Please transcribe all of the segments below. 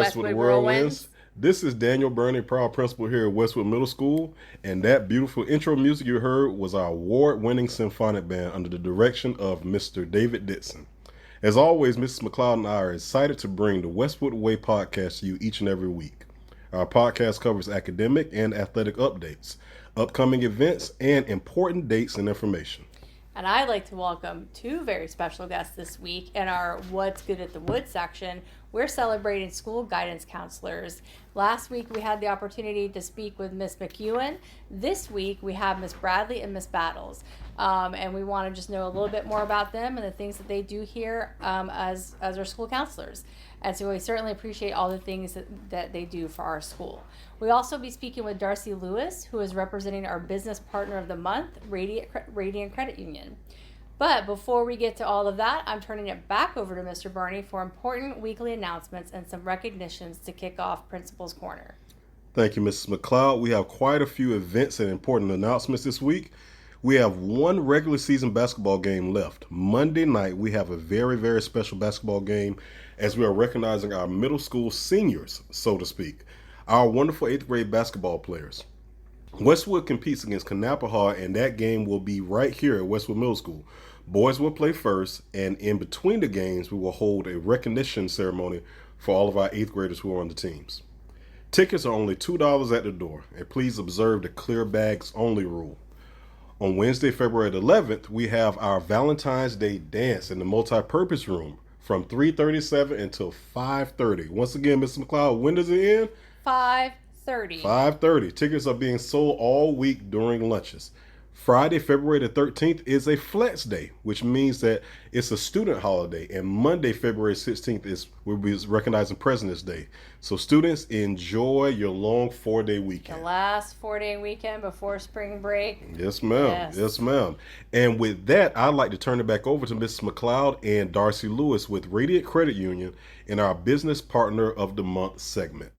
Westwood Whirlwinds. This is Daniel Burney, proud principal here at Westwood Middle School, and that beautiful intro music you heard was our award-winning symphonic band under the direction of Mr. David Ditson. As always, Mrs. McLeod and I are excited to bring the Westwood Way podcast to you each and every week. Our podcast covers academic and athletic updates, upcoming events, and important dates and information. And I'd like to welcome two very special guests this week in our What's Good at the Wood section. We're celebrating school guidance counselors. Last week we had the opportunity to speak with Miss McEwen. This week we have Miss Bradley and Miss Battles. And we want to just know a little bit more about them and the things that they do here as our school counselors. And so we certainly appreciate all the things that they do for our school. We'll also be speaking with Darcy Lewis, who is representing our business partner of the month, Radiant Credit Union. But before we get to all of that, I'm turning it back over to Mr. Burney for important weekly announcements and some recognitions to kick off Principal's Corner. Thank you, Mrs. McLeod. We have quite a few events and important announcements this week. We have one regular season basketball game left. Monday night, we have a very, very special basketball game as we are recognizing our middle school seniors, so to speak, our wonderful 8th grade basketball players. Westwood competes against Kanapaha, and that game will be right here at Westwood Middle School. Boys will play first, and in between the games, we will hold a recognition ceremony for all of our 8th graders who are on the teams. Tickets are only $2 at the door, and please observe the clear bags only rule. On Wednesday, February 11th, we have our Valentine's Day dance in the multi-purpose room from 3:37 until 5:30. Once again, Mrs. McLeod, when does it end? 5:30. 5:30. Tickets are being sold all week during lunches. Friday, February the 13th is a flex day, which means that it's a student holiday. And Monday, February 16th we'll be recognizing President's Day. So students, enjoy your long 4-day weekend. The last 4-day weekend before spring break. Yes, ma'am. Yes, ma'am. And with that, I'd like to turn it back over to Mrs. McLeod and Darcy Lewis with Radiant Credit Union in our Business Partner of the Month segment.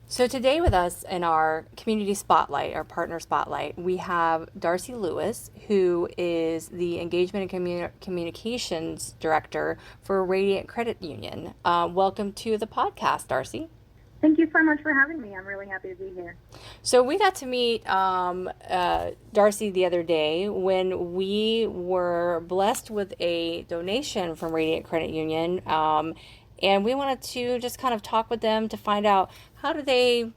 So today with us in our community spotlight, our partner spotlight, we have Darcy Lewis, who is the Engagement and Communications Director for Radiant Credit Union. Welcome to the podcast, Darcy. Thank you so much for having me. I'm really happy to be here. So we got to meet Darcy the other day when we were blessed with a donation from Radiant Credit Union. And we wanted to just kind of talk with them to find out how do they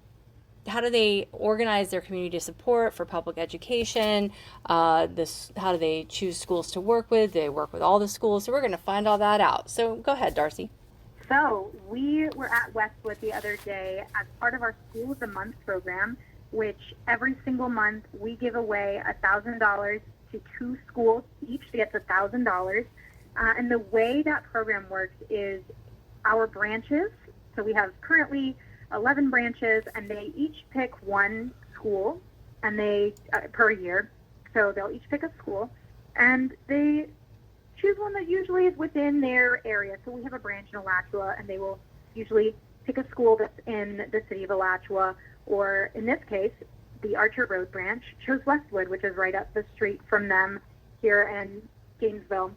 organize their community support for public education, how do they choose schools to work with, they work with all the schools, so we're going to find all that out. So go ahead, Darcy. So we were at Westwood the other day as part of our School of the Month program, which every single month we give away $1,000 to 2 schools. Each gets $1,000. And the way that program works is our branches, so we have currently 11 branches, and they each pick one school, and they per year. So they'll each pick a school, and they choose one that usually is within their area. So we have a branch in Alachua, and they will usually pick a school that's in the city of Alachua, or in this case, the Archer Road branch chose Westwood, which is right up the street from them here in Gainesville.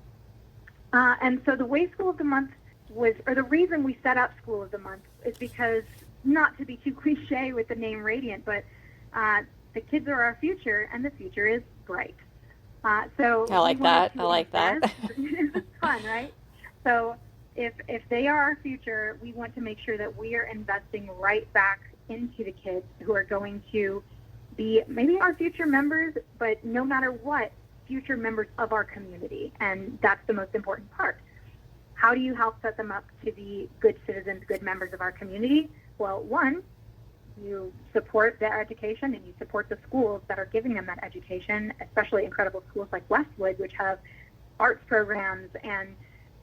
And so the way School of the Month the reason we set up School of the Month is because, not to be too cliche with the name Radiant, but the kids are our future, and the future is bright. So I like that. It's fun, right? So if they are our future, we want to make sure that we are investing right back into the kids who are going to be maybe our future members, but no matter what, future members of our community, and that's the most important part. How do you help set them up to be good citizens, good members of our community? Well, one, you support their education and you support the schools that are giving them that education, especially incredible schools like Westwood, which have arts programs and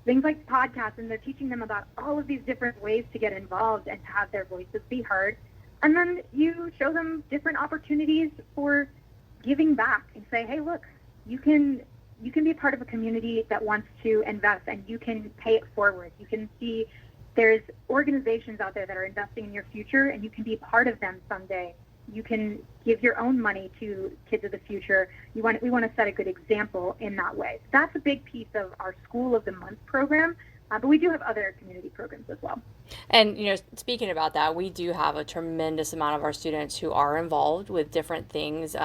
things like podcasts, and they're teaching them about all of these different ways to get involved and to have their voices be heard. And then you show them different opportunities for giving back and say, hey, look, you can be part of a community that wants to invest, and you can pay it forward. You can see there's organizations out there that are investing in your future, and you can be part of them someday. You can give your own money to kids of the future. We want to set a good example in that way. That's a big piece of our School of the Month program, But we do have other community programs as well. And, speaking about that, we do have a tremendous amount of our students who are involved with different things in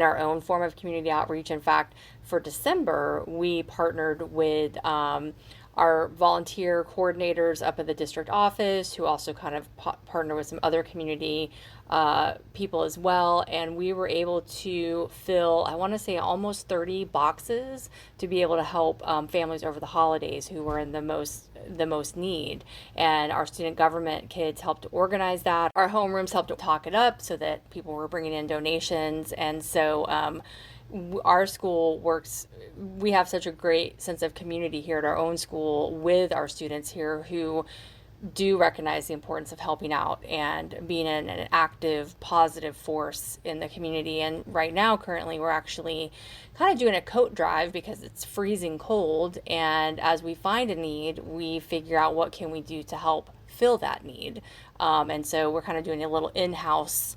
our own form of community outreach. In fact, for December, we partnered with our volunteer coordinators up at the district office who also kind of partner with some other community people as well. And we were able to fill, I want to say, almost 30 boxes to be able to help families over the holidays who were in the most need. And our student government kids helped to organize that. Our homerooms helped to talk it up so that people were bringing in donations. And so our school works, we have such a great sense of community here at our own school with our students here who do recognize the importance of helping out and being an active, positive force in the community. And right now, currently, we're actually kind of doing a coat drive because it's freezing cold. And as we find a need, we figure out what can we do to help fill that need. And so we're kind of doing a little in-house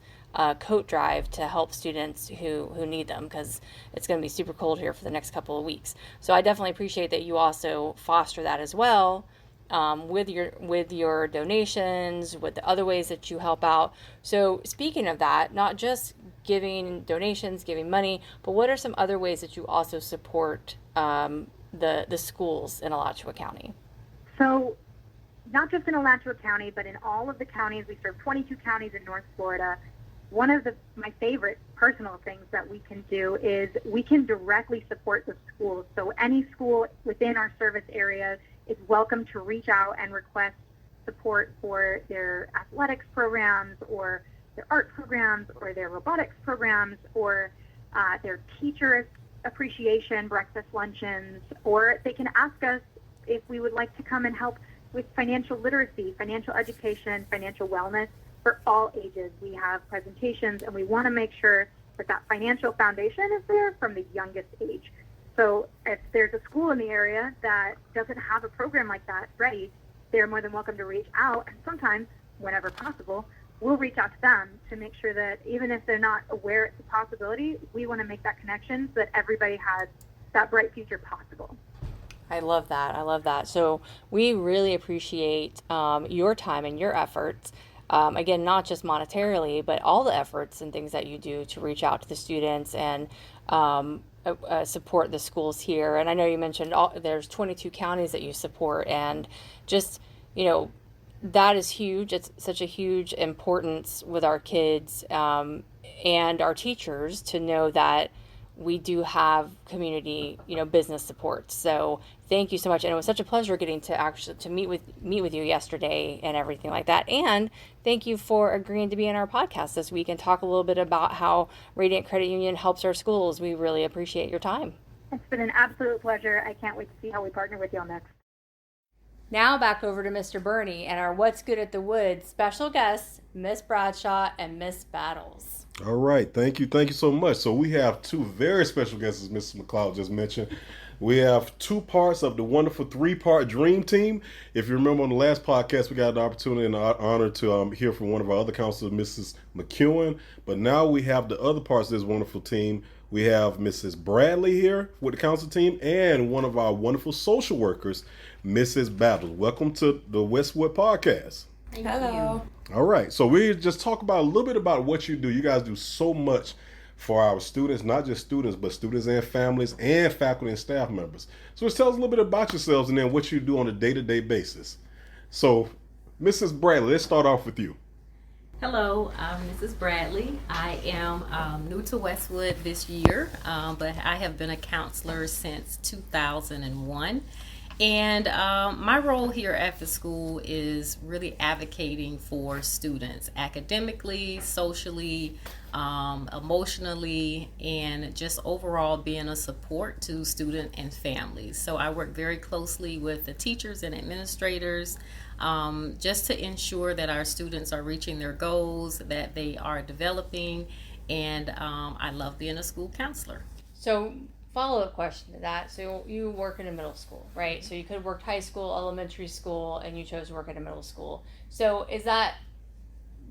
coat drive to help students who need them because it's going to be super cold here for the next couple of weeks. So I definitely appreciate that you also foster that as well with your donations, with the other ways that you help out. So speaking of that, not just giving donations, giving money, but what are some other ways that you also support the schools in Alachua County? So not just in Alachua County, but in all of the counties. We serve 22 counties in North Florida. One of my favorite personal things that we can do is we can directly support the schools. So any school within our service area is welcome to reach out and request support for their athletics programs or their art programs or their robotics programs or their teacher appreciation breakfast luncheons, or they can ask us if we would like to come and help with financial literacy, financial education, financial wellness. For all ages, we have presentations, and we want to make sure that financial foundation is there from the youngest age. So if there's a school in the area that doesn't have a program like that ready, they're more than welcome to reach out. And sometimes, whenever possible, we'll reach out to them to make sure that even if they're not aware it's a possibility, we want to make that connection so that everybody has that bright future possible. I love that. I love that. So we really appreciate your time and your efforts. Again, not just monetarily, but all the efforts and things that you do to reach out to the students and support the schools here. And I know you mentioned there's 22 counties that you support, and just, that is huge. It's such a huge importance with our kids and our teachers to know that we do have community, business support. So thank you so much. And it was such a pleasure getting to meet with you yesterday and everything like that. And thank you for agreeing to be in our podcast this week and talk a little bit about how Radiant Credit Union helps our schools. We really appreciate your time. It's been an absolute pleasure. I can't wait to see how we partner with y'all next. Now back over to Mr. Burney and our What's Good at the Woods special guests, Miss Bradshaw and Miss Battles. All right. Thank you. Thank you so much. So we have two very special guests, as Mrs. McLeod just mentioned. We have two parts of the wonderful 3-part Dream Team. If you remember on the last podcast, we got the opportunity and the honor to hear from one of our other counselors, Mrs. McEwen. But now we have the other parts of this wonderful team. We have Mrs. Bradley here with the council team and one of our wonderful social workers, Mrs. Battles. Welcome to the Westwood Podcast. Hello. All right. So we just talk about a little bit about what you do. You guys do so much for our students, not just students, but students and families and faculty and staff members. So just tell us a little bit about yourselves and then what you do on a day-to-day basis. So Mrs. Bradley, let's start off with you. Hello, I'm Mrs. Bradley. I am new to Westwood this year, but I have been a counselor since 2001. And my role here at the school is really advocating for students academically, socially, emotionally, and just overall being a support to student and families. So I work very closely with the teachers and administrators just to ensure that our students are reaching their goals, that they are developing, and I love being a school counselor. So follow-up question to that. So you work in a middle school, right? So you could have worked high school, elementary school, and you chose to work in a middle school. So is that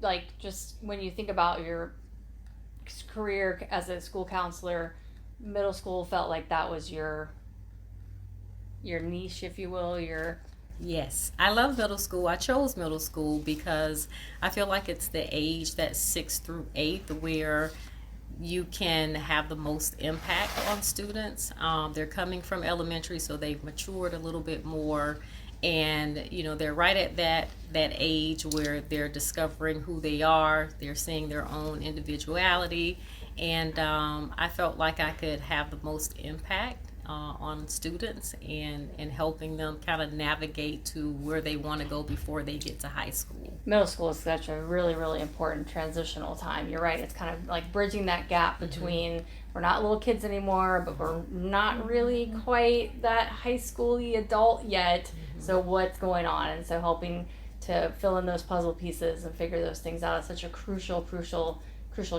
like just when you think about your career as a school counselor, middle school felt like that was your niche, if you will, your Yes, I love middle school. I chose middle school because I feel like it's the age that's 6th through 8th where you can have the most impact on students. They're coming from elementary, so they've matured a little bit more, and they're right at that age where they're discovering who they are. They're seeing their own individuality, and I felt like I could have the most impact on students and helping them kind of navigate to where they want to go before they get to high school. Middle school is such a really, really important transitional time. You're right. It's kind of like bridging that gap between we're not little kids anymore, but we're not really quite that high schooly adult yet. So what's going on? And so helping to fill in those puzzle pieces and figure those things out is such a crucial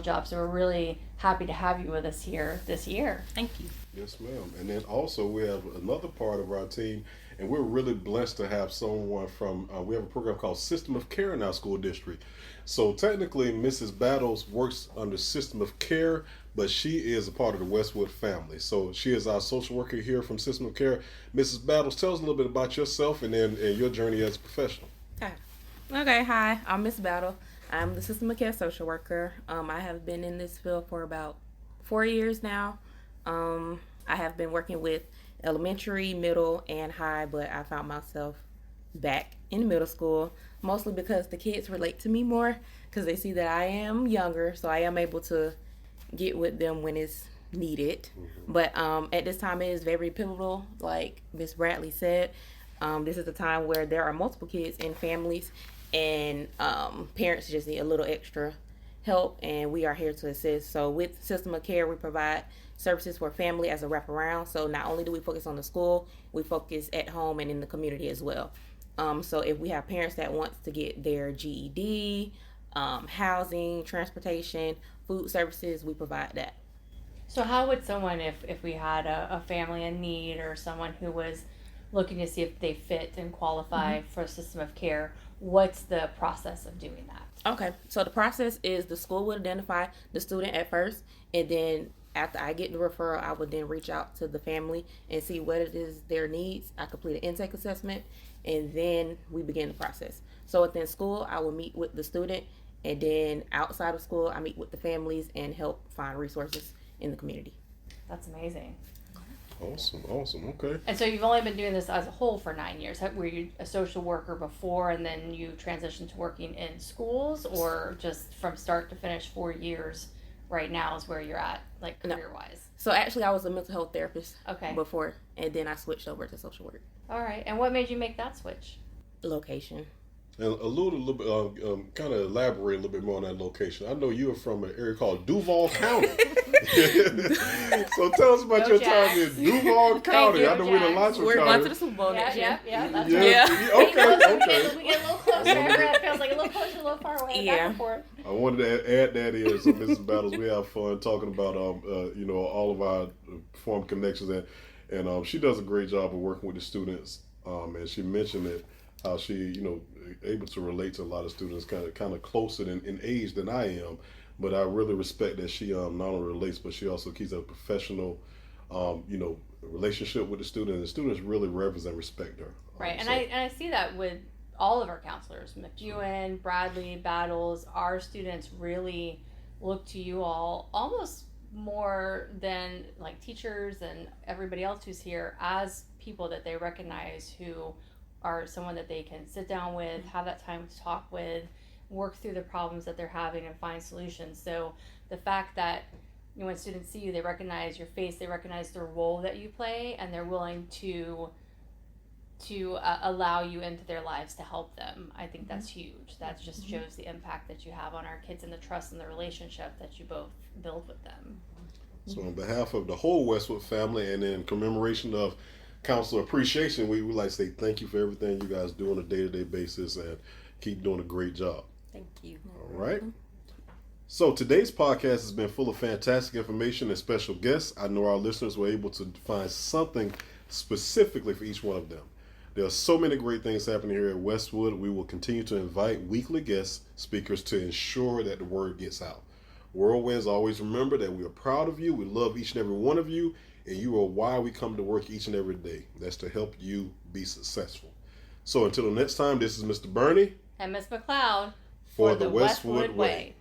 job. So we're really happy to have you with us here this year. Thank you. Yes, ma'am. And then also we have another part of our team, and we're really blessed to have someone from, we have a program called System of Care in our school district. So technically, Mrs. Battles works under System of Care, but she is a part of the Westwood family. So she is our social worker here from System of Care. Mrs. Battles, tell us a little bit about yourself and then your journey as a professional. Okay, hi, I'm Miss Battle. I'm the System of Care social worker. I have been in this field for about 4 years now. I have been working with elementary, middle, and high, but I found myself back in middle school, mostly because the kids relate to me more because they see that I am younger, so I am able to get with them when it's needed. But at this time, it is very pivotal, like Miss Bradley said. This is a time where there are multiple kids in families, and parents just need a little extra help, and we are here to assist. So with System of Care, we provide services for family as a wraparound. So not only do we focus on the school, we focus at home and in the community as well. So if we have parents that want to get their GED, housing, transportation, food services, we provide that. So how would someone, if we had a family in need or someone who was looking to see if they fit and qualify for a System of Care, what's the process of doing that? Okay, so the process is the school would identify the student at first, and then after I get the referral, I would then reach out to the family and see what it is their needs. I complete an intake assessment, and then we begin the process. So within school, I will meet with the student, and then outside of school, I meet with the families and help find resources in the community. That's amazing. Awesome. Okay. And so you've only been doing this as a whole for 9 years. Were you a social worker before and then you transitioned to working in schools, or just from start to finish 4 years right now is where you're at, like career-wise? So actually, I was a mental health therapist before, and then I switched over to social work. All right. And what made you make that switch? Location. And a little bit, kind of elaborate a little bit more on that location. I know you are from an area called Duval County. So tell us about your time in Duval County. I know we're in Alachua We're County. going to the Super Bowl next year. Yeah, that's Yeah. right. Okay. We get a little closer. It feels like a little closer, a little far away. Yeah. Back and forth. I wanted to add that in. So, Mrs. Battles, we have fun talking about, all of our form connections, and she does a great job of working with the students. And she mentioned that how she, able to relate to a lot of students, kind of closer in age than I am. But I really respect that she not only relates, but she also keeps a professional, relationship with the student. And the students really reverence and respect her. Right, and I see that with all of our counselors, McEwen, Bradley, Battles. Our students really look to you all almost more than like teachers and everybody else who's here as people that they recognize who are someone that they can sit down with, have that time to talk with, work through the problems that they're having and find solutions. So the fact that when students see you, they recognize your face, they recognize the role that you play, and they're willing to allow you into their lives to help them. I think that's huge. That just shows the impact that you have on our kids and the trust and the relationship that you both build with them. So on behalf of the whole Westwood family and in commemoration of Counselor Appreciation Week, we'd like to say thank you for everything you guys do on a day-to-day basis and keep doing a great job. Thank you. All right. So today's podcast has been full of fantastic information and special guests. I know our listeners were able to find something specifically for each one of them. There are so many great things happening here at Westwood. We will continue to invite weekly guest speakers to ensure that the word gets out. Whirlwinds, always remember that we are proud of you. We love each and every one of you, and you are why we come to work each and every day. That's to help you be successful. So until the next time, this is Mr. Bernie And Miss McLeod for the Westwood Way.